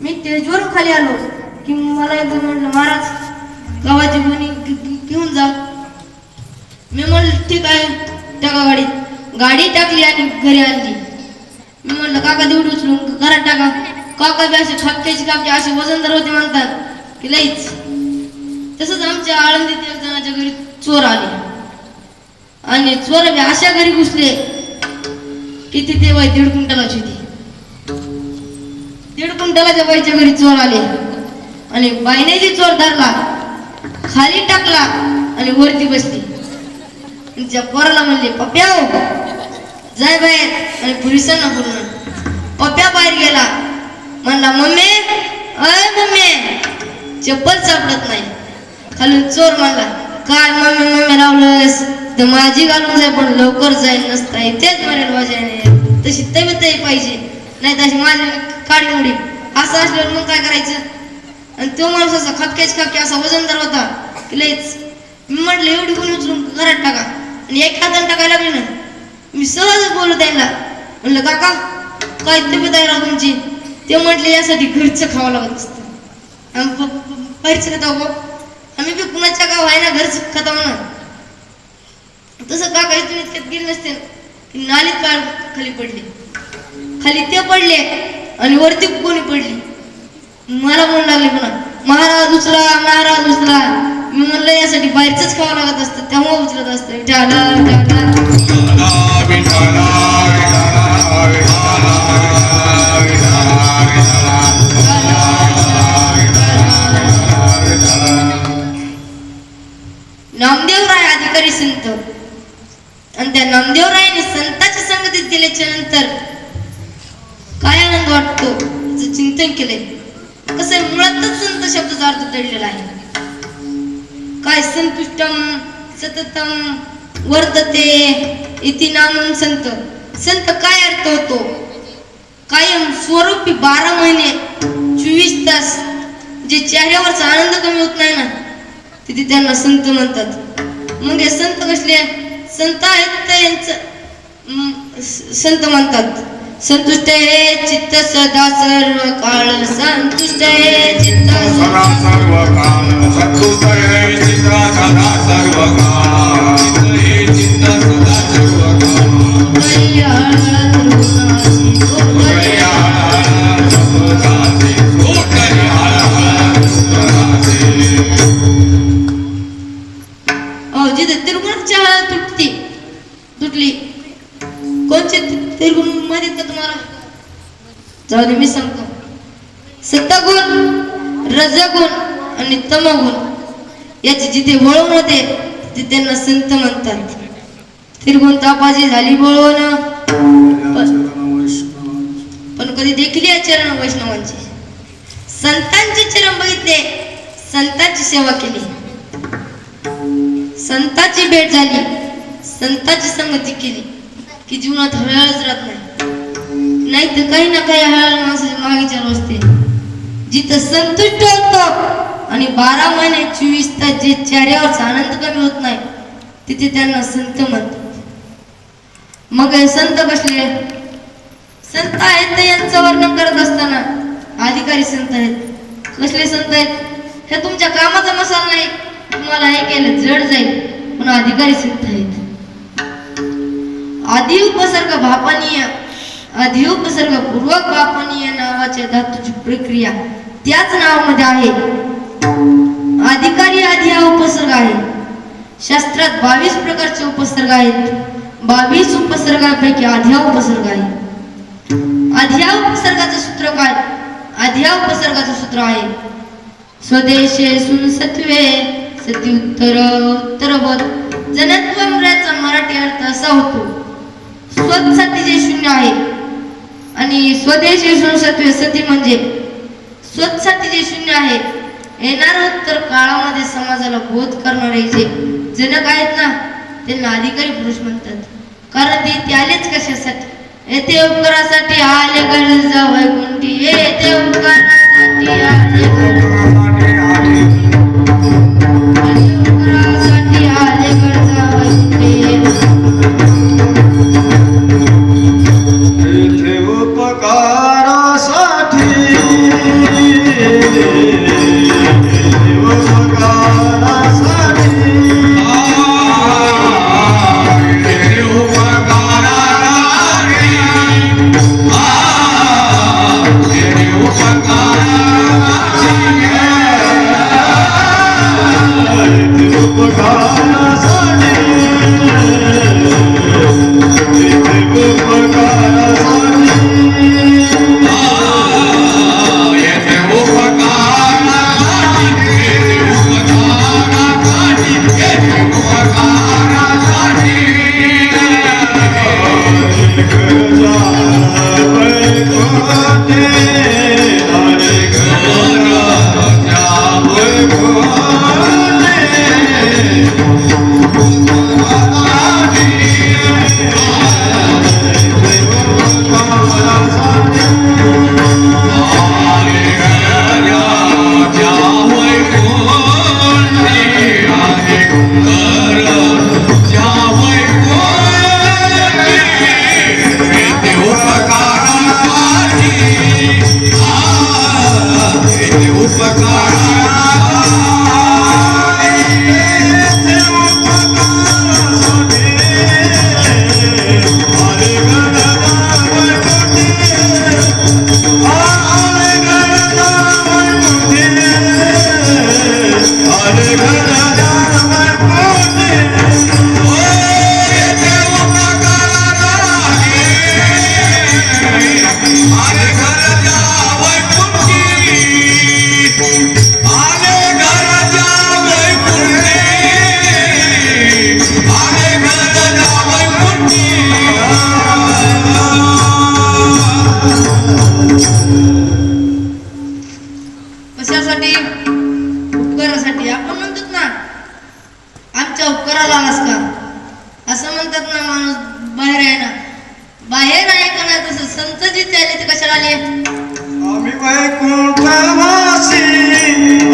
मी स्टेजवरून खाली आलो की मला एकदम म्हटलं महाराज गावाची कोणी घेऊन जा. मी म्हणलं ठीक आहे टाका गाडीत. गाडी टाकली आणि घरी आणली. मी म्हणलं काका तेवढी उचलून घरात टाका. काका बी असे खापक्याची कापके असे वजनदार होते म्हणतात की लईच. तसंच आमच्या आळंदीत एक जणाच्या घरी चोर आले आणि चोर बी अशा घरी घुसले की तिथे वय 1.5 क्विंटलाची होती. 1.5 क्विंटलाच्या बाईच्या घरी चोर आले आणि बाईने जी चोर धरला खाली टाकला आणि वरती बसली. त्या पोराला म्हणले पप्प्या जाय बाहेर आणि पोलिसांना बोलणं. पप्प्या बाहेर गेला. म्हणला मम्मी अय मम्मी चप्पल सापडत नाही. खालून चोर म्हणला काय मम्मी मम्मी लावलंस तर माझी घालून जाय पण लवकर जाईल नसता तेच मरेल वाजाने. तशी तब्येतही पाहिजे नाही तशी माझी काढी उडी. असं असल्यावर मग काय करायचं. आणि तो माणूस असा खपक्याच खपक्या असा वजनदार होता की लईच. मी म्हटलं एवढी कोणी उचलून घरात टाका आणि एक हाताने टाकायला लागली ना. मी सहज बोलू त्यांना म्हणलं काका काय तब्येत आहे राव तुमची. ते म्हटले यासाठी घरचं खावं लागत असतं. बाहेरचं खाता हो आम्ही बी कुणाच्या गाव आहे ना घरचं खाता ना. तसं काका इथून इतक्यात गेले नसते की नालीत पाय खाली पडले. खाली ते पडले आणि वरती कोणी पडली. मला म्हणू लागले पुन्हा महाराज उचला महाराज उचला. मी म्हणलं यासाठी बाहेरच खावं लागत असतं तेव्हा उचलत असतं. नामदेवराय अधिकारी संत आणि त्या नामदेवरायाने संताच्या संगतीत गेल्याच्या नंतर काय आनंद वाटतो याचं चिंतन केलंय. कसं आहे मुळातच संत शब्दाचा अर्थ दडलेला आहे. काय संतुष्टम सततम वर्धते इति नामं संत. संत काय अर्थ होतो. कायम स्वरूपी 12 महिने 24 तास जे चेहऱ्यावरचा आनंद कमी होत नाही ना तिथे त्यांना संत म्हणतात. मग हे संत कसले संत आहेत तर यांचं संत म्हणतात. संतुष्ट हे चित्त सदा सर्व काळ संतुष्ट हे चित्त सदा सर्व काळ संतुष्ट हे चित्त सदा सर्व काळ चित्त सदा सर्व काळ कल्याण तरुणासी कल्याण तरुणासी जिथे तिरुगुणाची हळद तुटली कोणचे तिरुगुण माहित का तुम्हाला. जाऊ दे मी सांगतो. सत्तागुण रजगुण आणि तमगुण याची जिथे वळण होते तिथे त्यांना संत म्हणतात. तिरुगुण तापाची झाली वळण पण कधी देखील या चरण वैष्णवांची संतांचे चरण बघितले संतांची सेवा केली संतांची भेट झाली संतांची संगती केली की जीवनात हळहळच राहत नाही तर काही ना काही हळहळ माणसाच्या मागे चालू असते. जिथं संतुष्ट होतो आणि 12 महिने 24 तास जे चेहऱ्यावरचा आनंद कमी होत नाही तिथे त्यांना संत म्हणतात. मग हे संत कसले संत आहेत तर यांचं वर्णन करत असताना अधिकारी संत आहेत. कसले संत आहेत हे तुमच्या कामाचा मसाला नाही. तुम्हाला हे केलं जड जाईल पण अधिकारी संत आहेत. आधी उपसर्ग भापनीय आधी उपसर्ग पूर्वक भापनीय नावाच्या धातूची प्रक्रिया त्याच नावामध्ये आहे. अधिकारी आधी हा उपसर्ग आहे. शास्त्रात 22 प्रकारचे उपसर्ग आहेत. 22 उपसर्गांपैकी आधी हा उपसर्ग आहे. आधी हा उपसर्गाचं सूत्र काय. आधी हा उपसर्गाचं सूत्र आहे स्वदेशे सुनसत्वे सती उत्तर उत्तरवत जनत्वम्राचा मराठी अर्थ असा होतो स्वतःसाठी जे शून्य आहे आणि स्वदेशी सुनसत्वे सती म्हणजे स्वतःसाठी जे शून्य आहे. येणार उत्तर काळामध्ये समाजाला बोध करणारे जे जनक आहेत ना त्यांना अधिकारी पुरुष म्हणतात. कारण ते आलेच कशासाठी. येथे उपकारासाठी आले गरज वैकुंठी येथे उपकारासाठी आले उपकारासाठी कशासाठी? उपकारासाठी. आपण म्हणतात ना आमच्या उपकाराला आलास का, असं म्हणतात ना. माणूस बाहेर आहे ना, बाहेर आहे का नाही. तसं संत जिथे आले ते कशाला आले? आम्ही वैकुंठवासी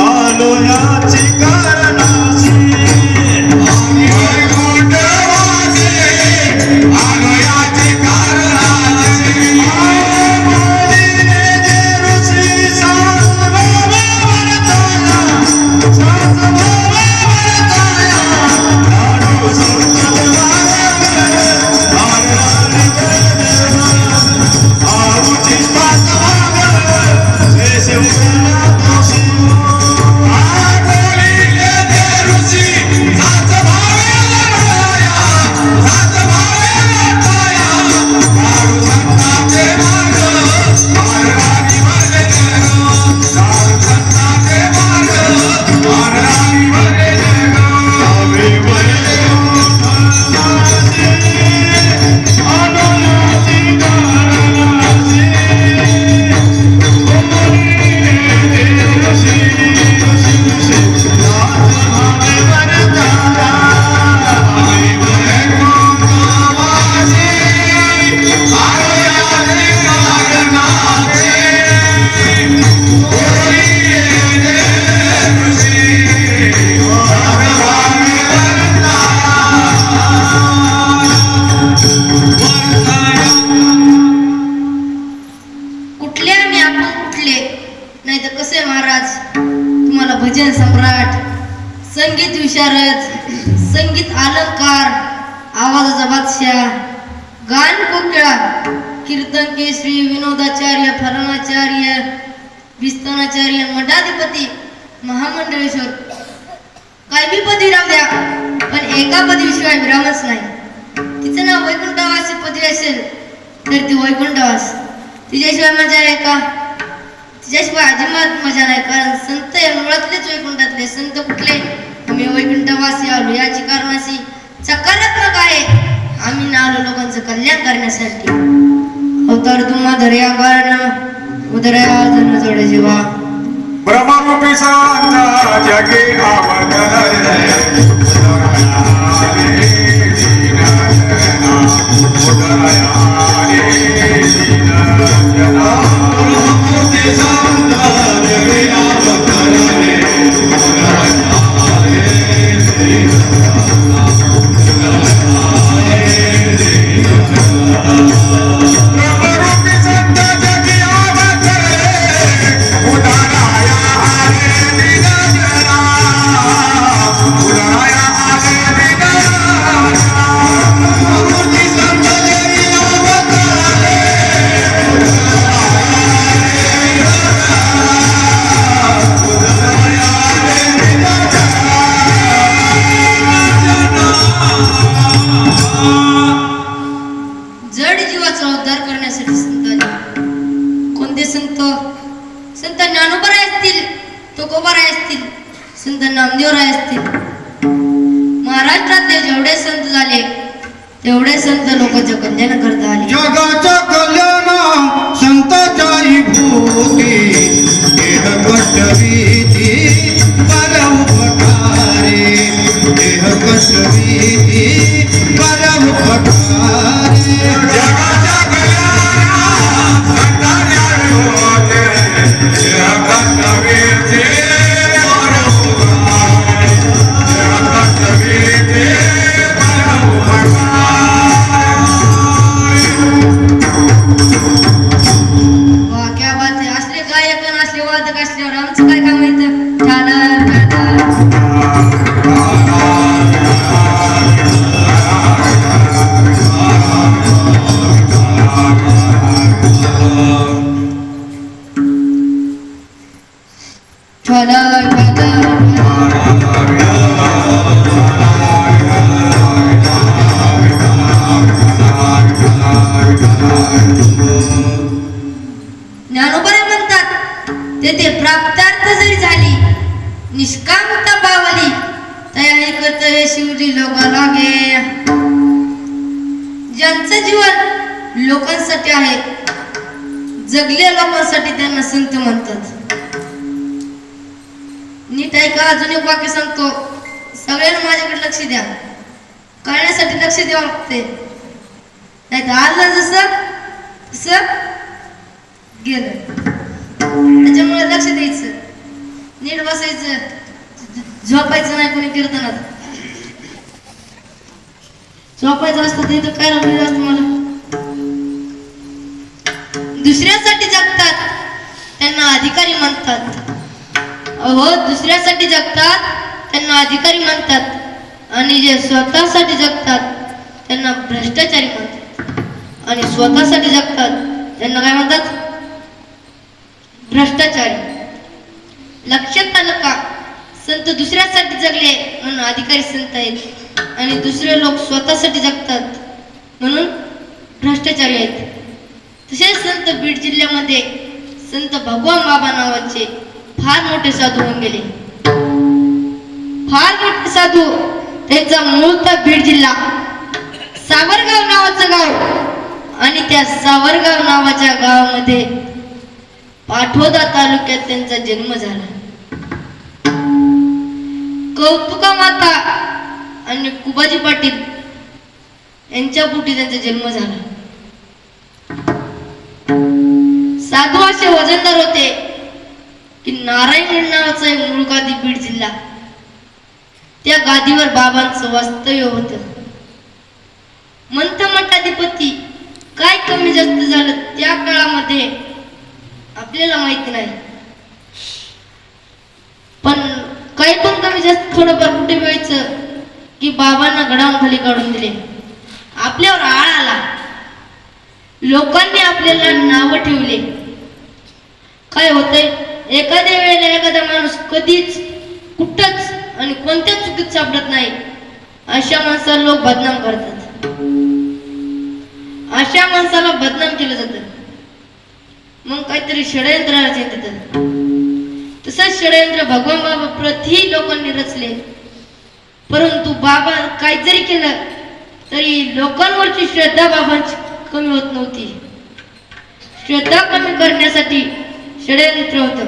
आलो याची कारणासी. आम्ही वैकुंठवासी आलो याची कारणासी. आम्हाला जे ऋषी सासबाबा वर्ताया, सासबाबा वर्ताया, लाडू संतवाया, आऊची पाचवा से उना दोषी आगोली ले दे ऋषी सात भावे लढाया, सात भावे लढाया, दारू संताचे मार्ग मारणारी मरे जग, दारू संताचे मार्ग मारणारी मरे जग. आम्ही वैकुंठवासी आलो याची कारणासी. कुठले आम्ही, आपण कुठले? नाही तर कसे महाराज, तुम्हाला भजन सम्राट, संगीत विशारद, संगीत अलंकार, आवाजाचा बादशाह, गान कोकिळा, कीर्तन केसरी, विनोदाचार्य, फलनाचार्य, विस्तनाचार्य, मठाधिपती, महामंडळेश्वर, काय बी पदी राहू द्या, पण एका पदवीशिवाय विरामच नाही. तिचं नाव वैकुंठवासी पदवी असेल तर ती वैकुंठवास. तिच्याशिवाय मजा आहे का? तिच्याशिवाय अजिबात मजा नाही. कारण संत हे मुळातलेच वैकुंठातले. संत कुठले? आम्ही वैकुंठवासी आलो याची कारणासी. सकारात्मक आहे. आम्ही ना आलो लोकांचं कल्याण करण्यासाठी. अवतार तुम्हा दर्या कारण उदरया जन्म जोडे जीवा. ब्रह्मरूपी संत जगे अवतरले, उदरयाले दीनजना, उदरयाले दीनजना. ब्रह्मरूपी संत जगे अवतरले, उदरयाले दीनजना, उदरयाले दीनजना. ब्रह्मरूपी संत जगे अवतरले, उदरया आले दीनजना, उदरया आले दीनजना. ब्रह्मरूपी संत जगे अवतरले, जड जीवाचा उद्धार करण्यासाठी संत आले. कोणते संत? संत ज्ञानोबराय असतील, तुकोबाराय असतील, संत नामदेवराय असतील. महाराष्ट्रातले जेवढे संत झाले तेवढे संत लोकांच्या कल्याण करता आले. जगाच्या कल्याण संताच्या भूती, देह कष्टवीती पर उपकारे, देह कष्टवीती पर उपकारे. जगाच्या कल्याण संताच्या भूती, देह कष्टवीती पर उपकारे, देह कष्टवीती पर उपकारे. वा क्या बात आहे. असले वादक असल्यावर आमचं काय काम येतं? झालं ज्ञानोबा म्हणतात तेथे प्राप्तार्थ जरी झाली निष्कामता पावली तयारी करत हे शिवली लोका लागे. ज्यांचं जीवन लोकांसाठी आहे जगल्या लोकांसाठी त्यांना संत म्हणतात. नीट ऐका, अजून एक वाक्य सांगतो, सगळ्यांना माझ्याकडे लक्ष द्या. कळण्यासाठी लक्ष द्यावं लागते, नाही तर आलं जसं तसं गेलं. त्याच्यामुळे लक्ष द्यायचं, नीट बसायचं, झोपायचं नाही. कोणी कीर्तनात झोपायचं असतं ते तर काय राहिलं असतं. मला दुसऱ्यासाठी जगतात त्यांना अधिकारी म्हणतात. अहो, दुसऱ्यासाठी जगतात त्यांना अधिकारी म्हणतात आणि जे स्वतःसाठी जगतात त्यांना भ्रष्टाचारी म्हणतात. आणि स्वतःसाठी जगतात त्यांना काय म्हणतात? भ्रष्टाचारी. लक्षात आलं का? संत दुसऱ्यासाठी जगले म्हणून अधिकारी संत आहेत आणि दुसरे लोक स्वतःसाठी जगतात म्हणून भ्रष्टाचारी आहेत. तसेच संत बीड जिल्ह्यामध्ये संत भगवान बाबा नावाचे फार मोठे साधू होऊन गेले. फार मोठे साधू. त्यांचा मूळचा बीड जिल्हा सावरगाव नावाचं गाव आणि त्या सावरगाव नावाच्या गावामध्ये पाटोदा तालुक्यात त्यांचा जन्म झाला. कौतुका माता आणि कुबाजी पाटील यांच्या पोटी त्यांचा जन्म झाला. साधू असे वजनदार होते की नारायण नावाचा एक मूळ गादी बीड जिल्हा, त्या गादीवर बाबांचं वास्तव्य होतं. मंथ मठाधिपती काय कमी जास्त झालं त्या काळामध्ये आपल्याला माहिती नाही, पण काही पण कमी जास्त थोडंफार कुठे व्हायचं की बाबांना गडावून खाली काढून दिले. आपल्यावर आळ आला, लोकांनी आपल्याला नाव ठेवले. काय होतंय, एखाद्या वेळेला एखादा माणूस कधीच कुठंच आणि कोणत्या चुकीत सापडत नाही, अशा माणसाला लोक बदनाम करतात. अशा माणसाला बदनाम केलं जातं. मग काहीतरी षडयंत्र रचतात. तसंच षडयंत्र भगवान बाबा प्रति लोकांनी रचले, परंतु बाबा काय जरी केलं तरी लोकांवरची श्रद्धा बाबांची कमी होत नव्हती. श्रद्धा कमी करण्यासाठी षडयंत्र होतं.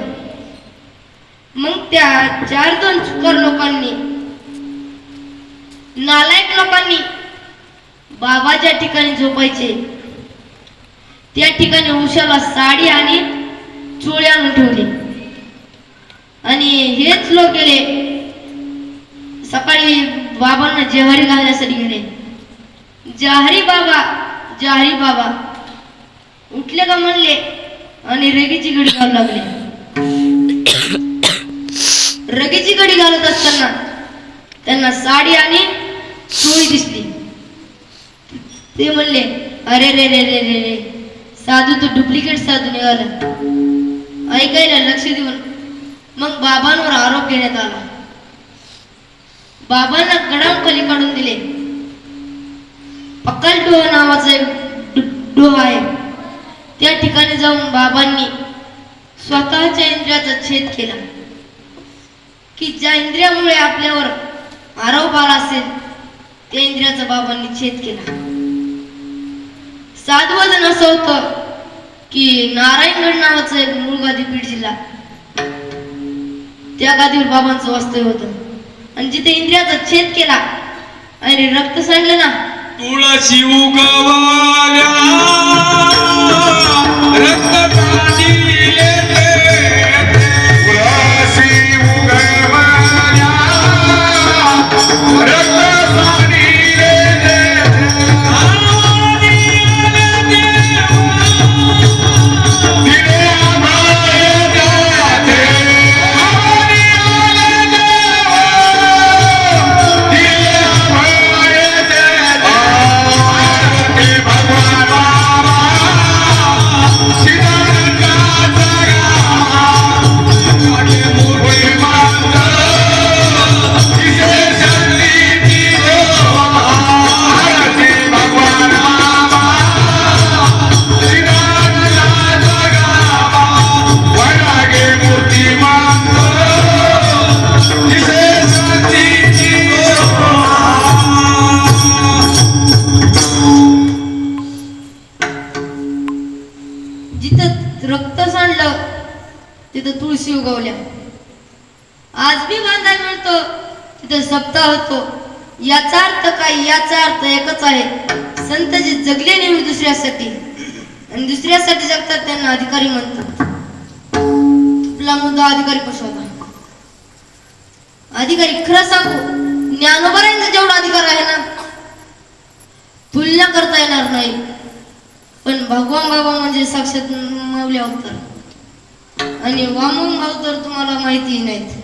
मग त्या 4-2 चुकार लोकांनी, नालायक लोकांनी बाबा ज्या ठिकाणी झोपायचे त्या ठिकाणी उशाला साडी आणि चोळी आणून ठेवली आणि हेच लोक गेले सकाळी बाबांना जेवारी घालण्यासाठी गेले. जहारी बाबा उठले का म्हणले आणि रगीची घडी घालू लागले. रगीची घडी घालत असताना त्यांना साडी आणि चोळी दिसली. ते म्हणले, अरे रे रे रे रे रे, साधू तो डुप्लिकेट साधू निघाला. ऐकायला लक्ष देऊन मग बाबांवर आरोप घेण्यात आला. बाबांना गडावून खाली काढून दिले. पक्कल डोह नावाचा एक डोह आहे, त्या ठिकाणी जाऊन बाबांनी स्वतःच्या इंद्रियाचा छेद केला की ज्या इंद्रियामुळे आपल्यावर आरोप आला असेल त्या इंद्रियाचा बाबांनी छेद केला. साधवजन असं होतं की नारायणगड नावाचं एक मूळ गादी बीड जिल्हा, त्या गादीवर बाबांचं वास्तव्य होतं आणि जिथे इंद्रियाचा छेद केला आणि रक्त सांडलं ना, तुळशी उगवाल्या रक्त काढिले तुळशी उगवाल्या रक्त काढिले दिले आम्हाला तिथं तुळशी उगवल्या. आज बी बांधायला मिळतो, तिथं सप्ताह होतो. याचा अर्थ काय? याचा अर्थ एकच आहे, संत जे जगले नेहमी दुसऱ्यासाठी आणि दुसऱ्यासाठी जगतात त्यांना अधिकारी म्हणतात. आपला मुद्दा अधिकारी कसा होता? अधिकारी खरं सांगू, ज्ञानोबरांचा जेवढा अधिकार आहे ना, तुलना करता येणार नाही. पण भगवान बाबा म्हणजे साक्षात माऊली अवतार, आणि वामन भाऊ तर तुम्हाला माहिती नाहीत.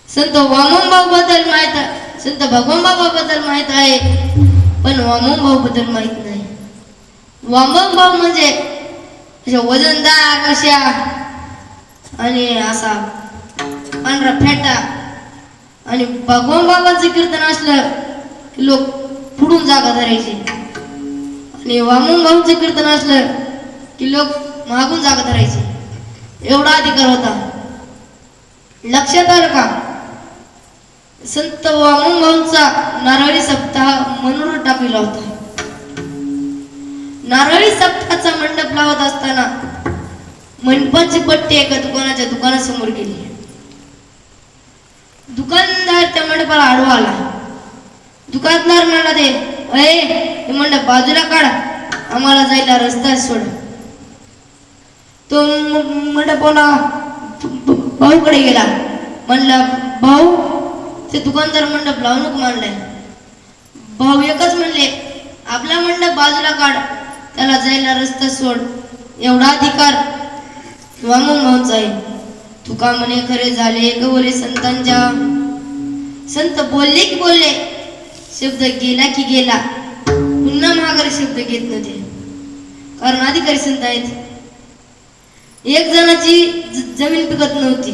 संत वामन भाऊ बद्दल माहित आहे, संत भगवान बाबा बद्दल माहित आहे, पण वामन भाऊ बद्दल माहित नाही. वामन भाऊ म्हणजे अशा वजनदार अशा आणि असा पांढरा फेटा, आणि भगवान बाबांचं कीर्तन असलं की लोक पुढून जागा धरायचे, आणि वामन भाऊंचं कीर्तन असलं की लोक मागून जागा धरायचे. एवढा अधिकार होता. लक्षात आलं का? संत वामन भाऊंचा नारळी सप्ताह मनोर टाकलेला होता. नारळी सप्ताहाचा मंडप लावत असताना मंडपाची पट्टी एका दुकानासमोर गेली. दुकानदार त्या मंडपाला आडवा आला. दुकानदार म्हणाला, हे मंडप बाजूला काढ, आम्हाला जायला रस्ता सोड. तो मंडपाला भाऊकडे गेला. म्हणला, भाऊ, ते दुकानदार मंडप लावू नको मानलाय. भाऊ एकच म्हणले, आपला मंडप बाजूला काढ, त्याला जायला रस्ता सोड. एवढा अधिकार वामन भाऊंचा आहे. तुका म्हणे खरे झाले गवरे संतांच्या. संत बोलले की बोलले, शब्द गेला की गेला, पुन्हा माघारी शब्द घेत नव्हते, कारण अधिकारी संत आहेत. एक जणाची जमीन पिकत नव्हती.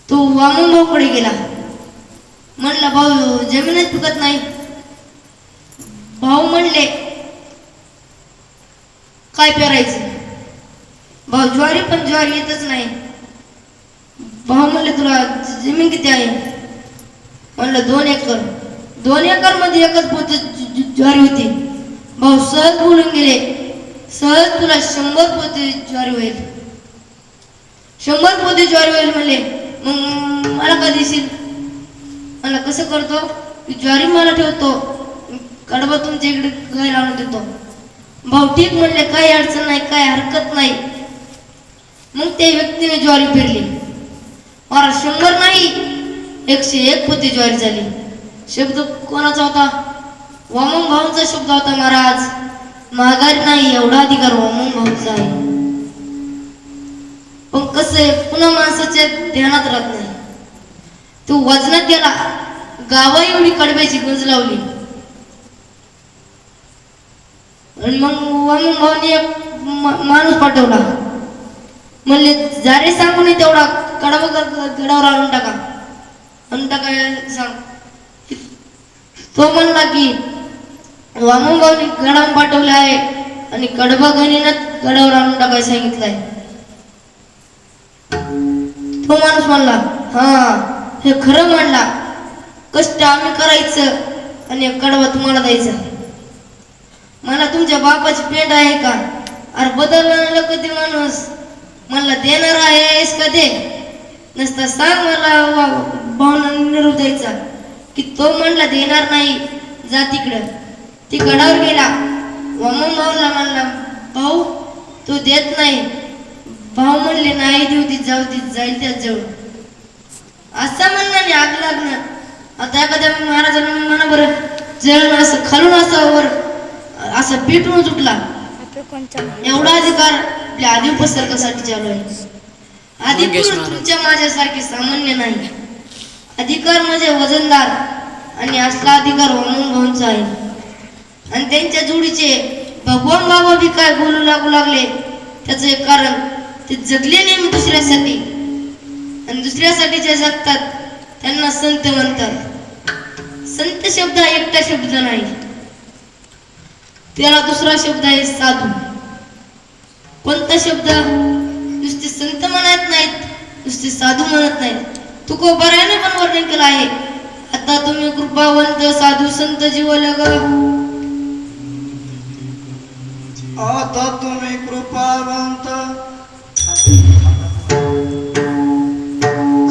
तो वामन भाऊकडे गेला. म्हणला, भाऊ, जमीनच पिकत नाही. भाऊ म्हणले, काय पेरायचं? भाऊ, ज्वारी, पण ज्वारी येतच नाही. भाऊ म्हणले, तुला जमीन किती आहे? म्हणलं, 2 एकर. 2 एकर मध्ये एकच पोते ज्वारी होती. भाऊ सहज बोलून गेले, सहज तुला 100 पोते ज्वारी होईल. 100 पोते ज्वारी होईल म्हणले. मग मला का देशील? मला कसं करतो की ज्वारी मला ठेवतो, कडबा तुमच्या इकडे घर आणून देतो. भाऊ ठीक म्हणले, काही अडचण नाही, काय हरकत नाही. मग त्या व्यक्तीने ज्वारी पेरली. मला 100 नाही, 101 पोते ज्वारी झाली. शब्द कोणाचा होता? वामन भाऊंचा शब्द होता. महाराज, माघारी नाही, एवढा अधिकार वामन भाऊंचा आहे. पण कसं आहे, पुन्हा माणसाच्या ध्यानात राहत नाही. तो वजनात गेला, गावा एवढी कडब्याची गंज लावली. आणि मग वामन भाऊने एक माणूस पाठवला. म्हणले, जारे सांगू नये तेवढा कडबा गडावर आणून टाका, आणून टाका सांग. तो म्हणला की वामन भाऊने गडावर पाठवले आहे आणि कडबा गणिनात गडावर आणून टाकायला सांगितलंय. तो माणूस म्हणला, हा, हे खरं म्हणला. कष्ट आम्ही करायचं आणि कडबा तुम्हाला द्यायचा. मला तुमच्या बापाची पेंड आहे का? अरे बदलला कधी माणूस. मला देणार आहेस का? दे, नसता सांग मला भावना निरोप द्यायचा. की तो म्हणला देणार नाही, जा तिकडं. ती गडावर गेला. वामन भाऊला म्हणला, भाऊ, तो देत नाही. भाऊ म्हणले, नाही देऊ ती, जाऊ ती, जाईल त्याच जवळ. असं म्हणणं आग लागणं. आता एखाद्या महाराजांना म्हणा बरं, जळण असं खालून असं वर असं पेटून सुटला. एवढा अधिकार आपल्या आधी उपसर्गासाठी चालू आहे. अधिपुरुष तुमच्या माझ्यासारखे सामान्य नाही. अधिकार म्हणजे वजनदार, आणि असला अधिकार वामन भाऊंचा आहे. आणि त्यांच्या जोडीचे भगवान बाबा बी काय बोलू लागले, त्याचं एक कारण, ते जगले नेहमी दुसऱ्यासाठी, आणि दुसऱ्यासाठी जे जगतात त्यांना संत म्हणतात. संत शब्द हा एकटा शब्द नाही, त्याला दुसरा शब्द आहे साधू. कोणता शब्द? नुसते संत म्हणत नाहीत, नुसते साधू म्हणत नाहीत. तुकोबाराने पण वर्णन केलं आहे. आता तुम्ही कृपावंत साधू संत जीवलग. आता तुम्ही कृपावंत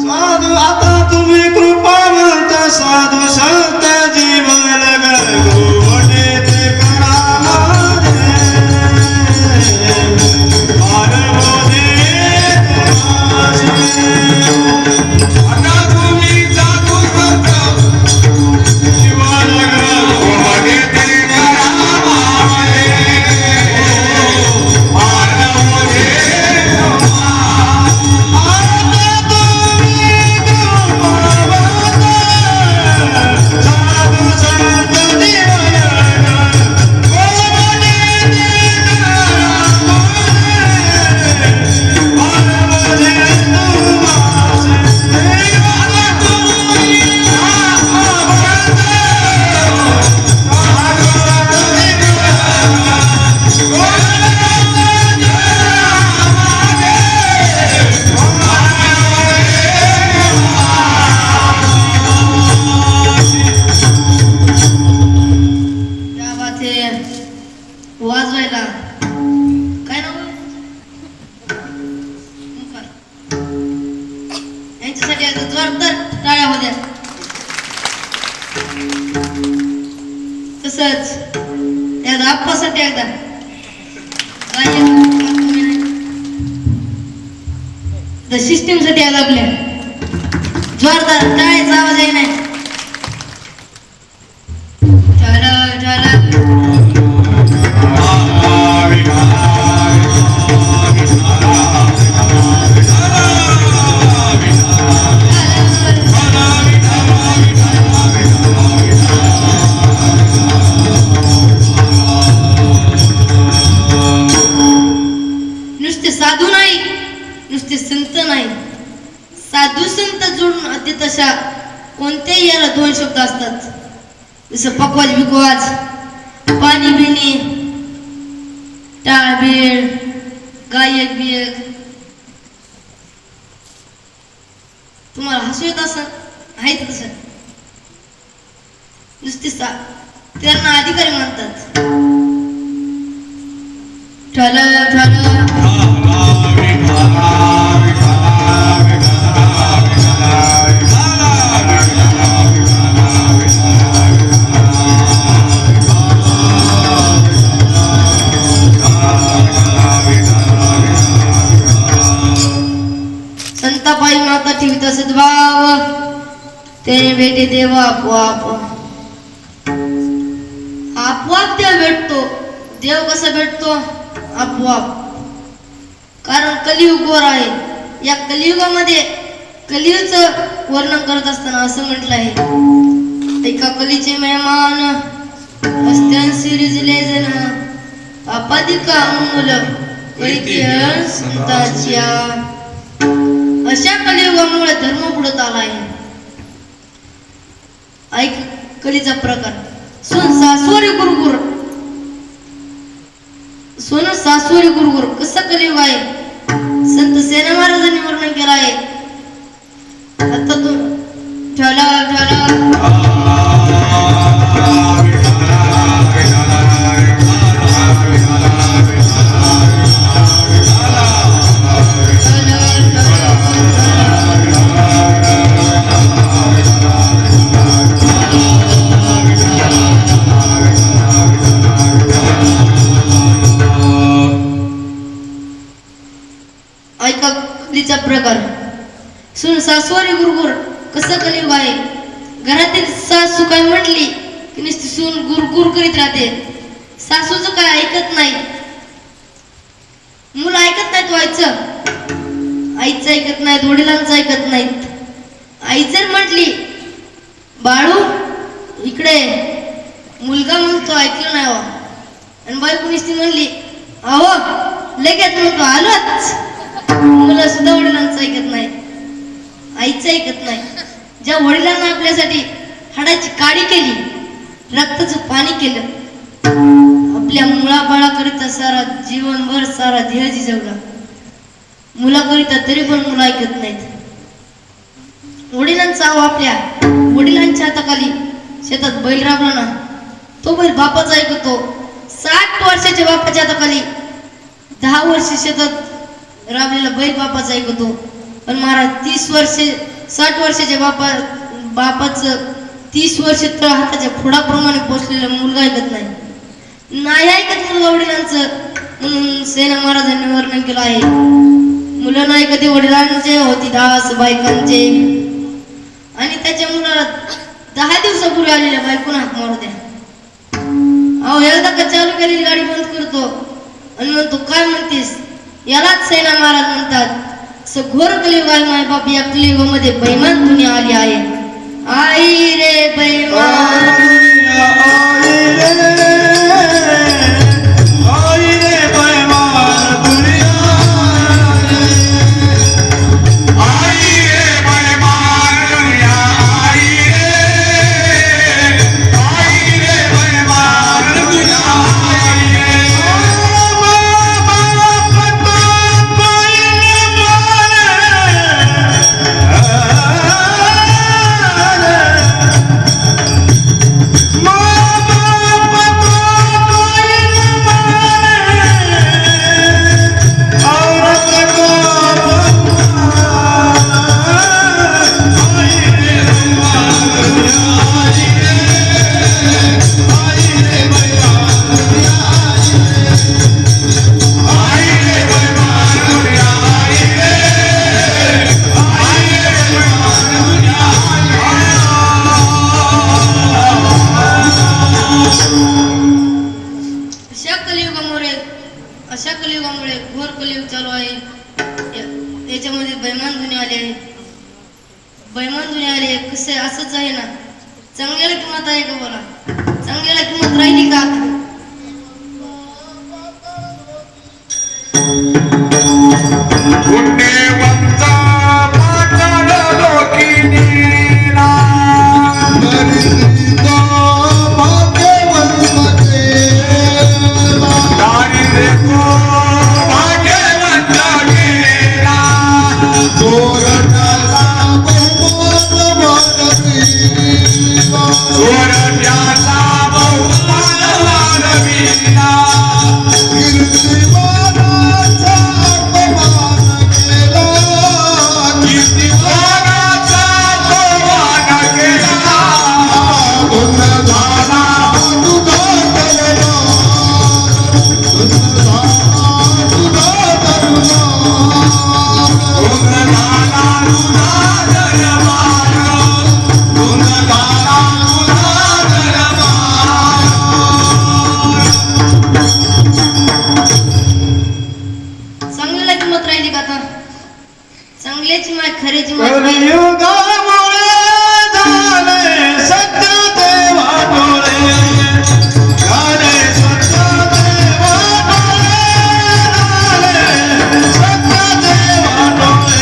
साधू आता तुम्ही कृपावंत साधू संत जीवन गोवटे ते करा माझे. पारवणे तुम्हासी. आता तुम्ही जादू करता जीवन गोवटे ते करा माझे. पारवणे साधू संत जीवन गोवटे ते करा माझे. त्या वाचे वाजवायला काय नाव मुखार. यांच्यासाठी आता जोरदार टाळ्या होत्या. तसंच त्या आप्पासाठी एकदा सिस्टीम साठी आला आपल्या जोरदार टाळ्याचा आवाज आहे नाही. झालं झालं नुसते साधू नाही, नुसते संत नाही. साधू संत जोडून अति तशा कोणत्याही याला दोन शब्द असतात. जसं पकवाज बिकवाज, पाणी बिणी, टाळबीळ, गायक बियक. तुम्हाला हसू येत असं आहेत तसं नुसते त्यांना अधिकारी म्हणतात. ठल ठल संताबाई माता ठेवीत असत भाव, त्याने भेटे देवा आपोआप. आपोआप देव भेटतो. देव कसा भेटतो? आपोआप. कारण कलियुग वर आहे. या कलियुगामध्ये कलियुगचं वर्णन करत असताना असं म्हटलं आहे, एका कलीचे मेहमान असत्यांशी रिजले जण आपादिका मुलं संताच्या. अशा कलियुगामुळे धर्म बुडत आला आहे. ऐक कलीचा प्रकार. सोन सासुरी गुरगुर, सोन सासुरी गुरगुर कसा कलियुग आहे संत सेना महाराजांनी वर्णन केलं आहे. आता तू ठेवला ऐका कलीचा प्रकार. सुन सासुरी गुरगुर कसं कलियुग आहे. घरातील सासू काय म्हटली की नुसती सून गुरगुर करीत राहते. सासूचं काय ऐकत नाही. मुलं ऐकत नाहीत व्हायचं. आईचं ऐकत नाहीत, वडिलांचं ऐकत नाहीत. आई जर म्हटली बाळू इकडे, मुलगा म्हणतो ऐकलं नाही वा. आणि बायको नुसती म्हणली अहो लगेच म्हणतो आलोच. मुलं सुद्धा वडिलांचं ऐकत नाही, आईचं ऐकत नाही. ज्या वडिलांना आपल्यासाठी हाडाची काडी केली, रक्ताचं पाणी केलं, आपल्या मुलाबाळाकरिता सारा जीवनभर सारा देह जिजवला, मुलाकरिता तरी पण मुलं ऐकत नाहीत. वडिलांचा आपल्या वडिलांच्या हाताखाली शेतात बैल राबला ना, तो बैल बापाचा ऐकतो. 60 वर्षाच्या बापाच्या हाताखाली 10 वर्ष शेतात राबलेला बैल बापाचा ऐकतो. पण महाराज 30 वर्षे 60 वर्षाच्या बापाचं 30 वर्ष तर हाताच्या फोडाप्रमाणे पोचलेला मुलगा ऐकत नाही ऐकत मुलगा वडिलांचं. म्हणून सेना महाराजांनी वर्णन केलं आहे, मुलं नाही कधी वडिलांचे होती दास बायकांचे. आणि त्याच्या मुलाला 10 दिवसापूर्वी आलेल्या बायकोनं हाक मारू द्या. अहो एकदा का चालू केलेली गाडी बंद करतो आणि म्हणतो काय म्हणतेस. यालाच सेना महाराज म्हणतात, असं घोर कलियुग आहे माय बाप. या कलियुगामध्ये बैमान दुनिया आली आहे. आई रे बैमान अशा कलियुगामुळे घोर कलियुग चालू आहे. याच्यामध्ये बैमान दुनिया आली आहे. बैमान दुनिया आली आहे. कसं आहे असंच आहे ना. चांगल्याला किंमत आहे का बोला. चांगल्याला किंमत राहिली का. पुण्यवंता पाताळ लोकिनीला दारिद्र्य भाग्यवंत गेला. चोरट्याचा बहुमान वाढविला. कीर्तिमानाचा अपमान केला. चांगल्याला किंमत राहिली का आता. चांगल्याची माय खऱ्याची माय. कलियुगामुळे झाले सत्य देवा डोळे. झाले सत्य देवा डोळे. झाले सत्य देवा डोळे.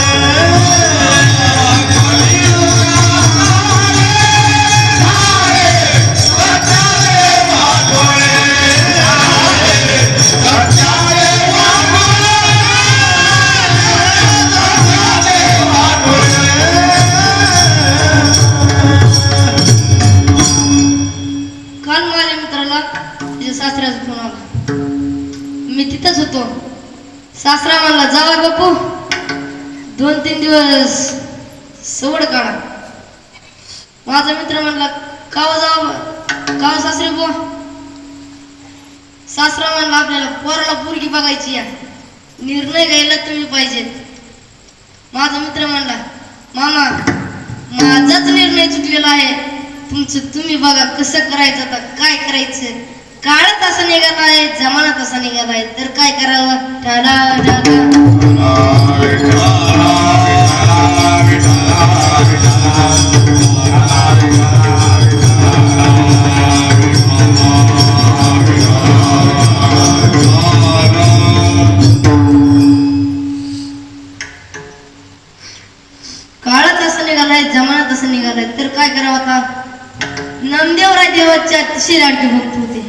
काल माझ्या मित्राला त्याच्या सासऱ्याचा फोन आला. मी तिथंच होतो. सासरा म्हणला जावा बापू 2-3 दिवस सवड काढा. माझा मित्र म्हणला कावा जावा सासरे बुवा. सासरा म्हणला आपल्याला पोराला पोरगी बघायची या. निर्णय घ्यायला तुम्ही पाहिजेत. माझा मित्र म्हणला मामा माझाच निर्णय चुकलेला आहे. तुमचं तुम्ही बघा कसं करायचं. आता काय करायचं. काळच असा निघाला आहे, जमाना तसा निघाला आहे, तर काय करावं. काळच असं निघालाय, जमाना तसं निघालाय, तर काय करावं आता. नामदेवराय देवाच्या अतिशय लाडके भक्त होते.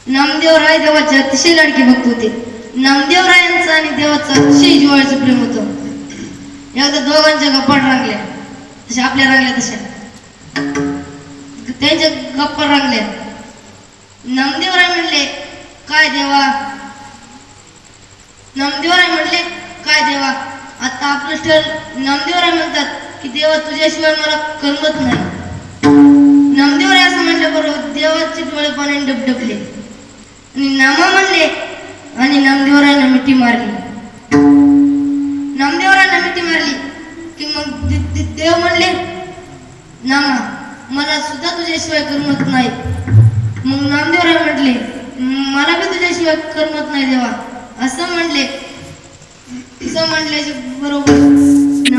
नामदेवराय देवाचे अतिशय लाडके भक्त होते. नामदेवरायांचं आणि देवाचं अतिशय जिव्हाळ्याचं प्रेम होतं. एकदा दोघांच्या गप्पा रंगल्या, तशा आपल्या रंगल्या तशा त्यांच्या गप्पा रंगल्या. नामदेवराय म्हणले काय देवा नामदेवराय म्हटले, काय देवा, आता आपलं ठर. नामदेवराय म्हणतात की देवा तुझ्याशिवाय मला करमत नाही. नामदेवराय असं म्हटल्याबरोबर देवाचे डोळे पाण्याने डबडबले आणि नामा म्हणले आणि नामदेवरायनं मिठी मारली. नामदेवरायनं मिठी मारली की मग देव म्हणले, नामा मला सुद्धा तुझ्याशिवाय करमत नाही. मग नामदेवराय म्हटले, मला बी तुझ्याशिवाय करमत नाही देवा. असं म्हणल्याच्या बरोबर